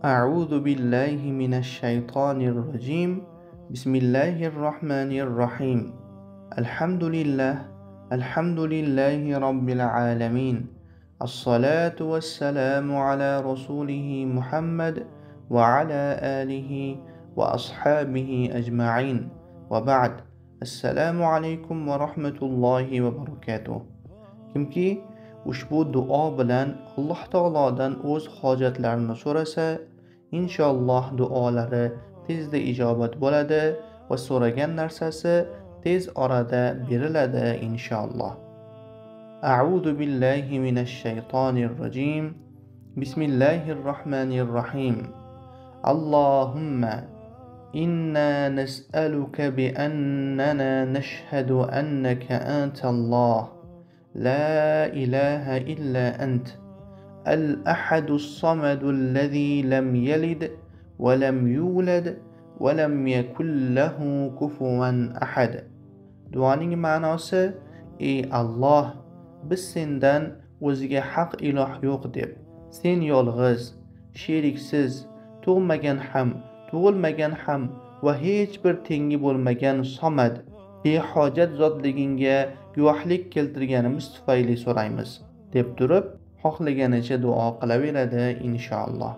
أعوذ بالله من الشيطان الرجيم. بسم الله الرحمن الرحيم. الحمد لله رب العالمين. الصلاة والسلام على رسوله محمد وعلى آله وأصحابه أجمعين، وبعد. السلام عليكم ورحمة الله وبركاته. Kimki ushbu duo bilan Alloh taolodan o'z hojatlarini so'rasa, inshaalloh duolari tezda ijobat bo'ladi va so'ragan narsasi tez orada beriladi inshaalloh. A'udhu billahi minash shaytonir rajim. Bismillahir rohmanir rohim. Allahumma inna nas'aluka bi annana nashhadu annaka antalloh لا إله إلا أنت الأحد الصمد الذي لم يلد ولم يولد ولم يكن له كفوا أحد. Duoning ma'nosi: ey Alloh, biz sendan o'ziga haq iloh yo'q deb, sen yolg'iz, sheriksiz, tug'magan ham, tug'ilmagan ham va hech bir tengi bo'lmagan somad, behojat zotligingga guvohlik keltirganimiz tufayli so'raymiz deb turib, xohlaganicha duo qilaveradi inshaalloh.